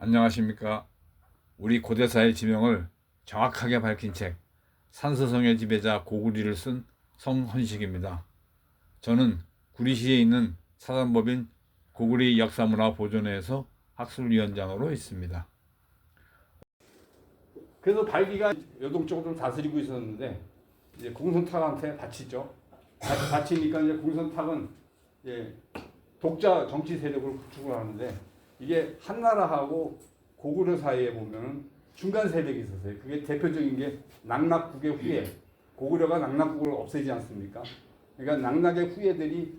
안녕하십니까. 우리 고대사의 지명을 정확하게 밝힌 책 산서성의 지배자 고구리를 쓴 성헌식입니다. 저는 구리시에 있는 사단법인 고구리 역사문화 보존회에서 학술위원장으로 있습니다. 그래서 발기가 여동적으로 다스리고 있었는데 이제 공손탁한테 바치죠. 바치니까 이제 공손탁은 이제 독자 정치 세력을 구축을 하는데 이게 한나라하고 고구려 사이에 보면은 중간 세력이 있었어요. 그게 대표적인 게 낙낙국의 후예. 고구려가 낙낙국을 없애지 않습니까? 그러니까 낙낙의 후예들이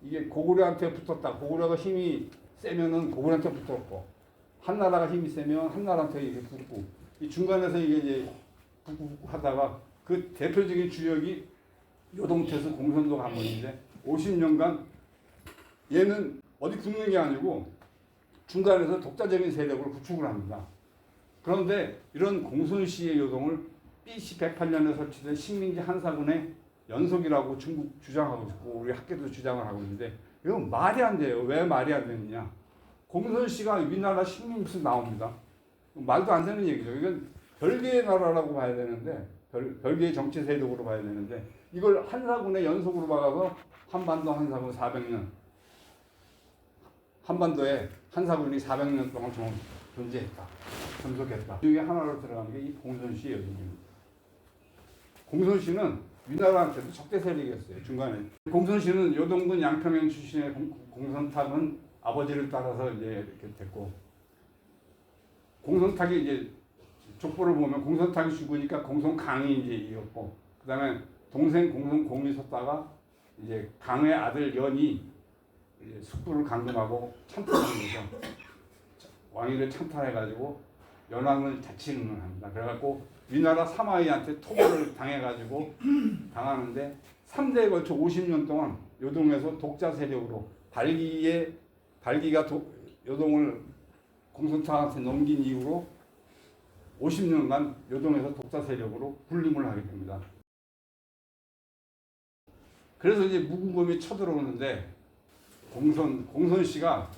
이게 고구려한테 붙었다. 고구려가 힘이 세면은 고구려한테 붙었고 한나라가 힘이 세면 한나라한테 이렇게 붙고 이 중간에서 이게 이제 하다가 그 대표적인 주역이 요동태수 공선도 가문인데 50년간 얘는 어디 굳는 게 아니고 중간에서 독자적인 세력을 구축을 합니다. 그런데 이런 공손씨의 요동을 BC 108년에 설치된 식민지 한사군의 연속이라고 중국 주장하고 있고 우리 학계도 주장을 하고 있는데 이건 말이 안 돼요. 왜 말이 안 되느냐? 공손씨가 위나라 식민지에서 나옵니다. 말도 안 되는 얘기죠. 이건 별개의 나라라고 봐야 되는데 별개의 정치 세력으로 봐야 되는데 이걸 한사군의 연속으로 박아서 한반도 한사군 400년 한반도에 한사군이 400년 동안 존재했다. 존속했다. 그 중에 하나로 들어가는 게 이 공손씨의 요동입니다. 공손씨는 위나라한테도 적대 세력이었어요. 중간에. 공손씨는 요동군 양평행 출신의 공손탁은 아버지를 따라서 이제 이렇게 됐고 공손탁이 이제 족보를 보면 공손탁이 죽으니까 공손강이 이제 이었고 그다음에 동생 공손공이 섰다가 이제 강의 아들 연이 숙부를 강금하고 찬탈한 거죠. 왕위를 찬탈해가지고 연왕을 자칭을 합니다. 그래갖고 위나라 사마이한테 토벌을 당해가지고 당하는데 3대에 걸쳐 50년 동안 요동에서 독자 세력으로 발기가 요동을 공손탁한테 넘긴 이후로 50년간 요동에서 독자 세력으로 군림을 하게 됩니다. 그래서 이제 무궁검이 쳐들어오는데 공손씨가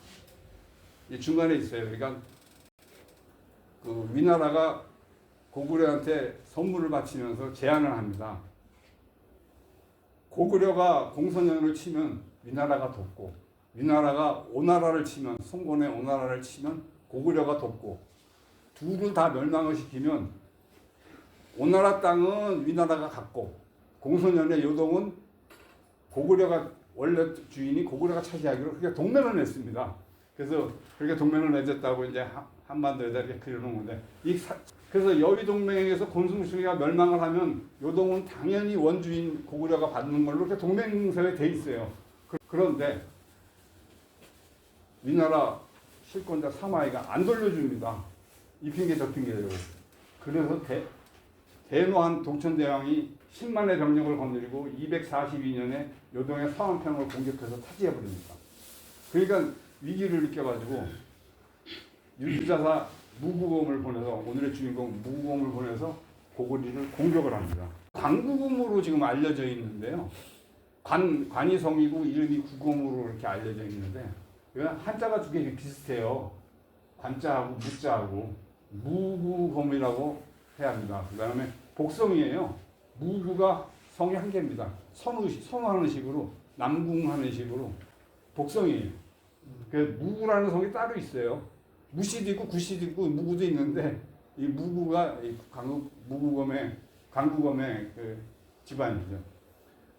중간에 있어요. 그러니까 그 위나라가 고구려한테 선물을 바치면서 제안을 합니다. 고구려가 공손연을 치면 위나라가 돕고 위나라가 오나라를 치면 송곤의 오나라를 치면 고구려가 돕고 둘을 다 멸망을 시키면 오나라 땅은 위나라가 갖고 공손연의 요동은 고구려가 원래 주인이 고구려가 차지하기로 그렇게 동맹을 맺습니다. 그래서 그렇게 동맹을 맺었다고 이제 한반도에다 이렇게 그려놓은 건데 그래서 여위 동맹에서 공손씨가 멸망을 하면 요동은 당연히 원주인 고구려가 받는 걸로 이렇게 동맹서에 돼 있어요. 그런데 위나라 실권자 사마이가 안 돌려줍니다. 이 핑계 저 핑계로. 그래서 대노한 동천대왕이 10만의 병력을 거느리고 242년에 요동의 서안평을 공격해서 차지해버립니다. 그러니까 위기를 느껴가지고 율주자사 무구검을 보내서 오늘의 주인공 무구검을 보내서 고구리를 공격을 합니다. 관구검으로 지금 알려져 있는데요. 관이 성이고 이름이 구검으로 이렇게 알려져 있는데 이건 한자가 두 개 비슷해요. 관자하고 무자하고 무구검이라고 해야 합니다. 그 다음에 복성이에요. 무구가 성이 한 개입니다. 선우하는 식으로 남궁하는 식으로 복성이에요. 그 무구라는 성이 따로 있어요. 무씨도 있고 구씨도 있고 무구도 있는데 이 무구가 강구검의 그 집안이죠.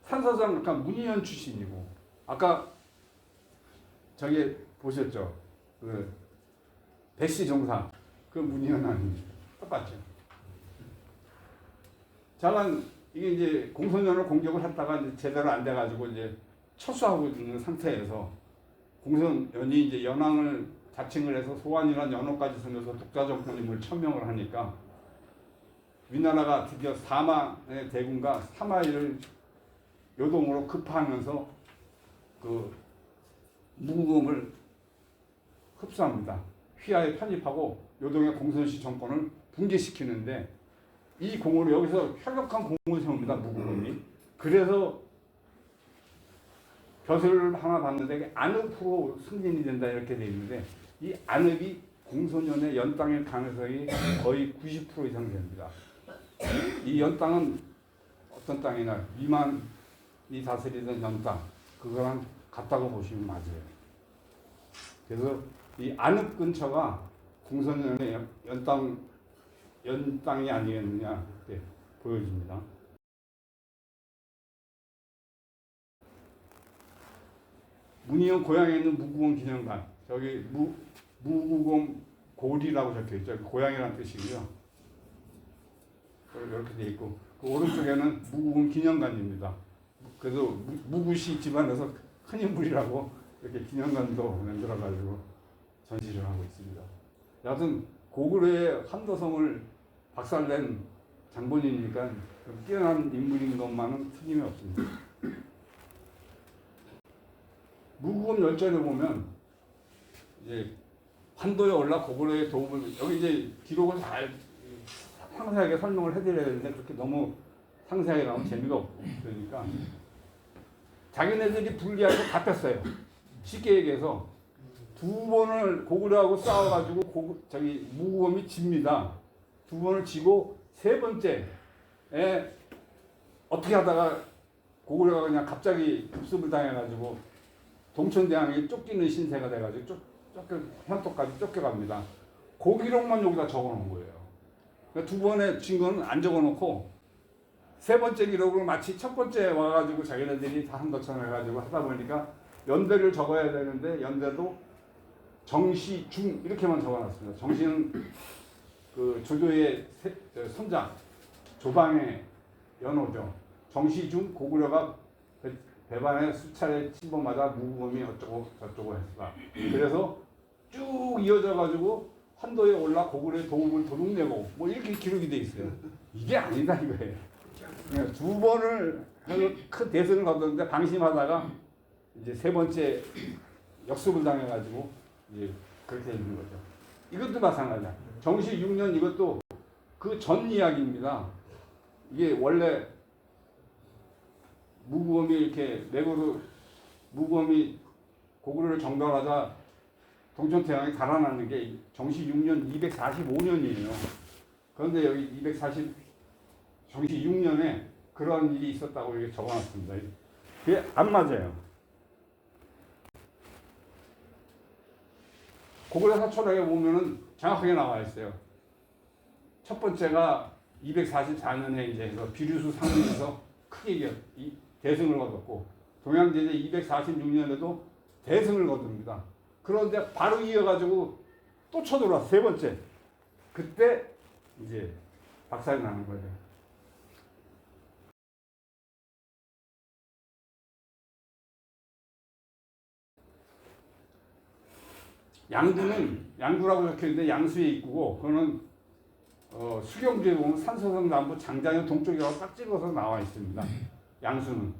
산서장 아까 문희연 출신이고 아까 저기 보셨죠? 그 백시 정사 그 문희연 아닙니까? 똑같죠. 자만 이게 이제 공손연을 공격을 했다가 이제 제대로 안 돼가지고 이제 철수하고 있는 상태에서 공손연이 이제 연왕을 자칭을 해서 소환이란 연호까지 쓰면서 독자 정권임을 천명을 하니까 위나라가 드디어 사마의 대군과 사마이를 요동으로 급파하면서 그 무구검을 흡수합니다. 휘하에 편입하고 요동의 공손씨 정권을 붕괴시키는데 이 공으로 여기서 혈력한 공을 세웁니다. 무구검이. 그래서 벼슬을 하나 받는데 안읍으로 승진이 된다 이렇게 되어 있는데 이 안읍이 공소년의 연땅일 가능성이 거의 90% 이상 됩니다. 이 연땅은 어떤 땅이나 미만이 다스리던 연땅 그거랑 같다고 보시면 맞아요. 그래서 이 안읍 근처가 공소년의 연땅이 아니겠느냐 이렇게 보여집니다. 문희영 고향에 있는 무구공 기념관 저기 무구공 고리라고 적혀 있죠. 고향이라는 뜻이고요. 이렇게 돼 있고 그 오른쪽에는 무구공 기념관입니다. 그래서 무구시 집안에서 큰 인물이라고 이렇게 기념관도 만들어가지고 전시를 하고 있습니다. 여하튼 고구려의 한도성을 박살낸 장본인이니까 뛰어난 인물인 것만은 틀림이 없습니다. 무구검 열전에 보면 이제 판도에 올라 고구려의 도움을 여기 이제 기록을 잘 상세하게 설명을 해드려야 되는데 그렇게 너무 상세하게 나오면 재미가 없고 그러니까 자기네들이 불리하게 갚혔어요. 쉽게 얘기해서 두 번을 고구려하고 싸워가지고 무구검이 집니다. 두 번을 지고 세 번째에 어떻게 하다가 고구려가 그냥 갑자기 급습을 당해가지고 동천대왕이 쫓기는 신세가 돼가지고 현토까지 쫓겨갑니다. 그 기록만 여기다 적어놓은 거예요. 그러니까 두 번의 증거는 안 적어놓고 세 번째 기록을 마치 첫 번째 와가지고 자기네들이 다 한 것처럼 해가지고 하다 보니까 연대를 적어야 되는데 연대도 정시, 중 이렇게만 적어놨습니다. 정시는 그 조조의 손자 조방의 연호죠. 정시, 중 고구려가 배반에 수차례 침범하다 무구검이 어쩌고 저쩌고 했다. 그래서 쭉 이어져 가지고 환도에 올라 고구려의 도움을 도둑내고 뭐 이렇게 기록이 돼 있어요. 이게 아니다 이거예요. 그러니까 두 번을 큰 대승을 거뒀는데 방심하다가 이제 세 번째 역습을 당해가지고 이제 그렇게 있는 거죠. 이것도 마찬가지야. 정시 6년 이것도 그 전 이야기입니다. 이게 원래 무구검이 이렇게 내고로 무구검이 고구려를 정벌하자 동천태왕이 달아나는 게 정시 6년 245년이에요. 그런데 여기 정시 6년에 그런 일이 있었다고 이렇게 적어놨습니다. 그게 안 맞아요. 고구려 사초록에 보면은 정확하게 나와 있어요. 첫 번째가 244년에 이제 해서 비류수 상륙에서 크게 대승을 거뒀고 동양제제 246년에도 대승을 거둡니다. 그런데 바로 이어가지고 또 쳐들어왔어. 세 번째. 그때 이제 박살이 나는 거예요. 양구라고 적혀있는데 양수의 입구고 그거는 수경주에 보면 산서성 남부 장자연 동쪽이라고 딱 찍어서 나와 있습니다. 양수는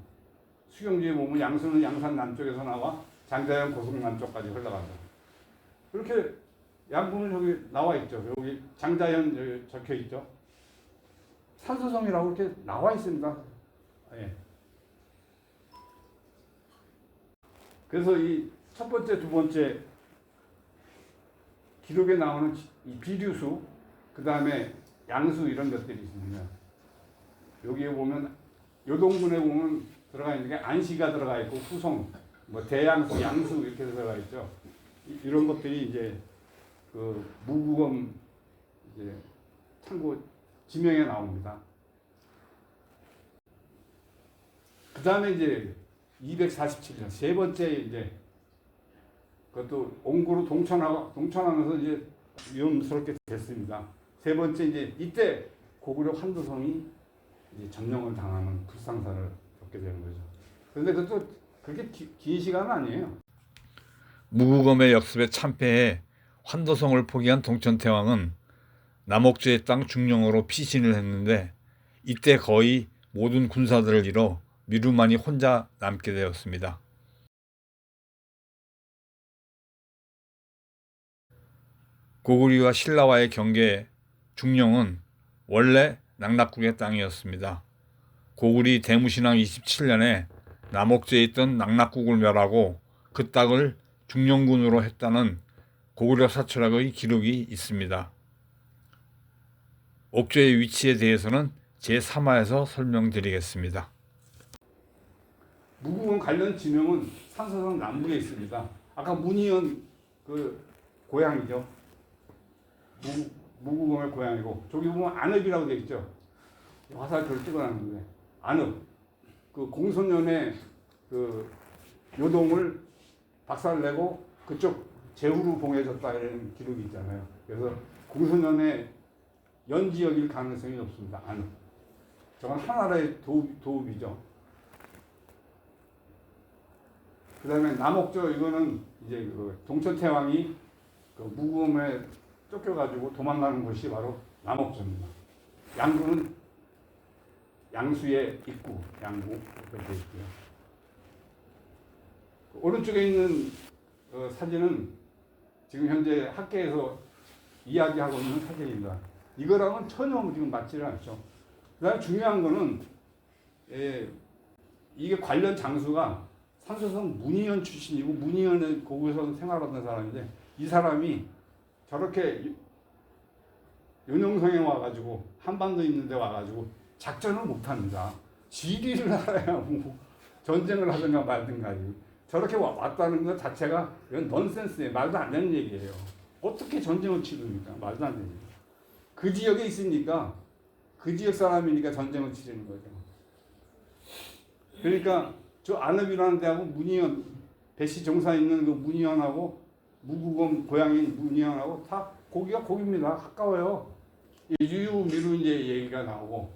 수경주에 보면 양수는 양산 남쪽에서 나와 장자연 고성 남쪽까지 흘러간다. 그렇게 양구는 여기 나와 있죠. 여기 장자연 여기 적혀 있죠. 산서성이라고 이렇게 나와 있습니다. 예. 그래서 이 첫 번째, 두 번째 기록에 나오는 이 비류수, 그 다음에 양수 이런 것들이 있습니다. 여기에 보면 요동군에 보면 들어가 있는 게 안시가 들어가 있고 후송, 뭐 대양수, 양수 이렇게 들어가 있죠. 이런 것들이 이제 그 무구검 이제 참고 지명에 나옵니다. 그 다음에 이제 247년 세 번째 이제 그것도 옹구로 동천하면서 이제 위험스럽게 됐습니다. 세 번째 이제 이때 고구려 한도성이 이제 점령을 당하는 불상사를 겪게 되는 거죠. 그런데 그것도 그렇게 긴 시간은 아니에요. 무구검의 역습에 참패해 환도성을 포기한 동천태왕은 남옥주의 땅 중령으로 피신을 했는데 이때 거의 모든 군사들을 잃어 미루만이 혼자 남게 되었습니다. 고구려와 신라와의 경계 중령은 원래 낙낙국의 땅이었습니다. 고구리 대무신왕 27년에 남옥주에 있던 낙낙국을 멸하고 그 땅을 중령군으로 했다는 고구려 사철학의 기록이 있습니다. 옥조의 위치에 대해서는 제3화에서 설명드리겠습니다. 무구금 관련 지명은 산서성 남부에 있습니다. 아까 문희연 그 고향이죠. 무구금의 고향이고 저기 보면 안읍이라고 되어 있죠. 화살표를 찍어놨는데 안읍 그 공소년의 그 요동을 박살내고 그쪽 제후로 봉해졌다 이런 기록이 있잖아요. 그래서 공소년의 연지역일 가능성이 높습니다. 안읍. 저건 하나라의 도읍이죠. 그 다음에 남옥조 이거는 이제 그 동천태왕이 그 무구금에 쫓겨가지고 도망가는 곳이 바로 남옥조입니다. 양구는 양수의 입구, 양구 이렇게 되어 있고요. 그 오른쪽에 있는 사진은 지금 현재 학계에서 이야기하고 있는 사진입니다. 이거랑은 전혀 지금 맞지를 않죠. 그다음 중요한 거는 이게 관련 장수가 산서성 문희연 출신이고 문희연의 고구려에서 생활하던 사람인데 이 사람이 저렇게 연용성에 와가지고 한반도 있는데 와가지고 작전을 못합니다. 지리를 알아야 뭐 전쟁을 하든가 말든가 저렇게 왔다는 것 자체가 이건 넌센스예요. 말도 안 되는 얘기예요. 어떻게 전쟁을 치릅니까? 말도 안 되는 얘기예요. 그 지역에 있으니까 그 지역 사람이니까 전쟁을 치르는 거죠. 그러니까 저 안읍이라는 데하고 문희연 배씨 종사 있는 그 문희연하고 무구금 고향인 문희연하고 다 고기가 고기입니다. 가까워요. 유유 미루 이제 얘기가 나오고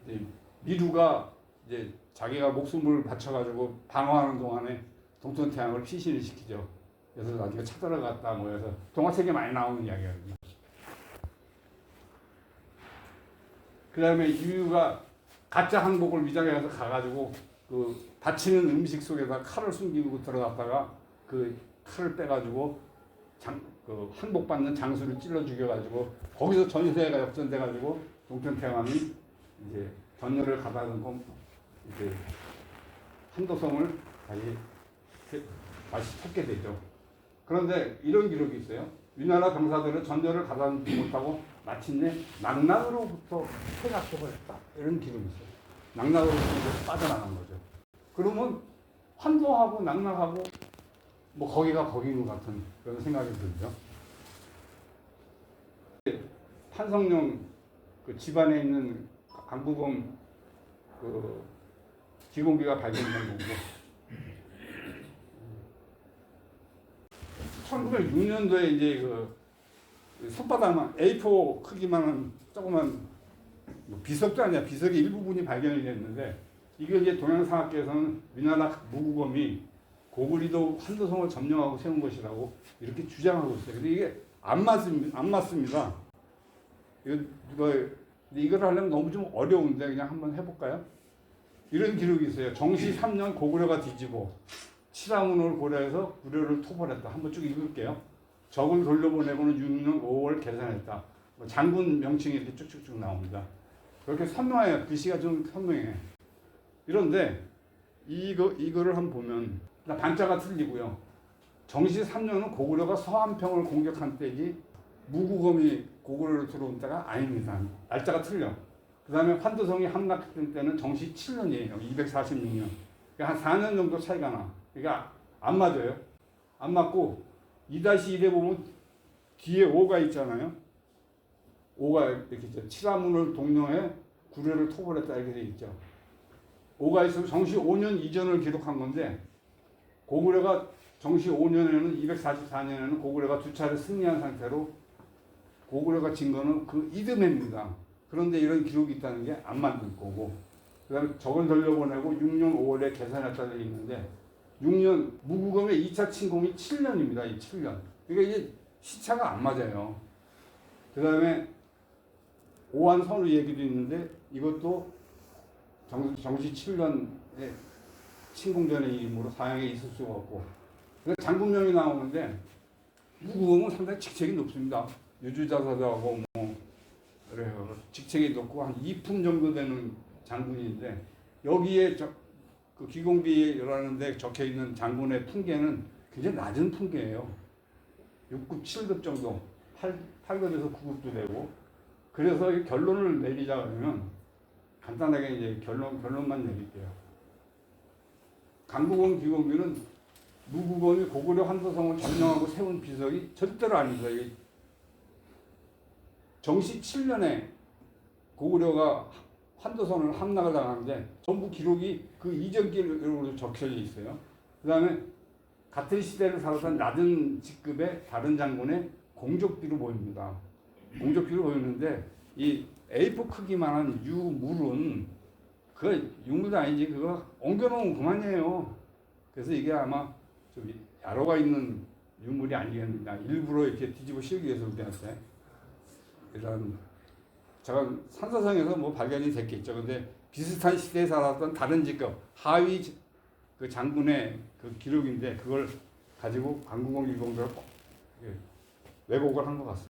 이제 미루가 이제 자기가 목숨을 바쳐가지고 방어하는 동안에 동천태왕을 피신을 시키죠. 그래서 나중에 찾아갔다 뭐 해서 동화책에 많이 나오는 이야기거든요. 그 다음에 유유가 가짜 항복을 위장해서 가가지고 그 다치는 음식 속에다 칼을 숨기고 들어갔다가 그 칼을 빼가지고 그 항복받는 장수를 찔러 죽여가지고 거기서 전세가 역전돼가지고 동천태왕이 이제 전열을 가다듬고 이제 한도성을 다시 찾게 되죠. 그런데 이런 기록이 있어요. 위나라 병사들은 전열을 가다듬지 못하고 마침내 낙낙으로부터 퇴각해버렸다. 이런 기록이 있어요. 낙낙으로부터 빠져나간 거죠. 그러면 환도하고 낙낙하고 뭐 거기가 거긴 것 같은 그런 생각이 들죠. 판성령 그 집안에 있는 강부검 그 기공비가 발견된 거고 1906년도에 이제 그 손바닥만 A4 크기만한 조그만 비석도 아니야. 비석의 일부분이 발견이 됐는데 이게 이제 동양사학계에서는 위나라 무구검이 고구리도 한도성을 점령하고 세운 것이라고 이렇게 주장하고 있어요. 근데 이게 안 맞습니다. 이걸 하려면 너무 좀 어려운데 그냥 한번 해볼까요? 이런 기록이 있어요. 정시 3년 고구려가 뒤지고 칠하문을 고려해서 구려를 토벌했다. 한번 쭉 읽을게요. 적을 돌려보내고는 6년 5월 개산했다. 장군 명칭이 이렇게 쭉쭉쭉 나옵니다. 그렇게 선명해요. 글씨가 좀 선명해. 이런데 이거를 한번 보면 반자가 틀리고요. 정시 3년은 고구려가 서한평을 공격한 때지 무구검이 고구려로 들어온 때가 아닙니다. 날짜가 틀려. 그 다음에 환도성이 함락했던 때는 정시 7년이에요. 246년. 그러니까 한 4년 정도 차이가 나. 그러니까 안 맞아요. 안 맞고 2-1에 보면 뒤에 5가 있잖아요. 5가 이렇게 있죠. 칠하문을 동령해 구려를 토벌했다 이렇게 돼 있죠. 5가 있으면 정시 5년 이전을 기록한 건데 고구려가 정시 5년에는 244년에는 고구려가 두 차례 승리한 상태로 고구려가 진 거는 그 이듬해입니다. 그런데 이런 기록이 있다는 게 안 맞는 거고 그 다음에 적을 돌려보내고 6년 5월에 계산했다는 게 있는데 6년 무구검의 2차 침공이 7년입니다. 이 7년. 그러니까 이게 시차가 안 맞아요. 그 다음에 오한 선우 얘기도 있는데 이것도 정시 7년에 침공전의 이름으로 사양에 있을 수가 없고 그러니까 장군명이 나오는데 무구검은 상당히 직책이 높습니다. 유주자사자하고 뭐 그래요. 직책이 높고 한 2품 정도 되는 장군인데 여기에 그 기공비라는 데 적혀 있는 장군의 풍계는 굉장히 낮은 풍계예요. 6급, 7급 정도, 8급에서 9급도 되고. 그래서 이 결론을 내리자 그러면 간단하게 이제 결론만 내릴게요. 강국원 기공비는 무구검이 고구려 환도성을 점령하고 세운 비석이 절대로 아닙니다. 이게 정시 7년에 고구려가 환도선을 함락을 당하는데 전부 기록이 그 이전 기록으로 적혀져 있어요. 그 다음에 같은 시대를 살았던 낮은 직급의 다른 장군의 공적비로 보입니다. 공적비로 보이는데 이 A4 크기만한 유물은 그거 유물도 아니지 그거 옮겨놓으면 그만이에요. 그래서 이게 아마 좀 야로가 있는 유물이 아니겠느냐. 일부러 이렇게 뒤집어 씌우기 위해서 우리한테. 일단 제가 산사성에서 뭐 발견이 됐겠죠. 근데 비슷한 시대에 살았던 다른 직급 하위 그 장군의 그 기록인데 그걸 가지고 강국원 일공들을 왜곡을 한 것 같습니다.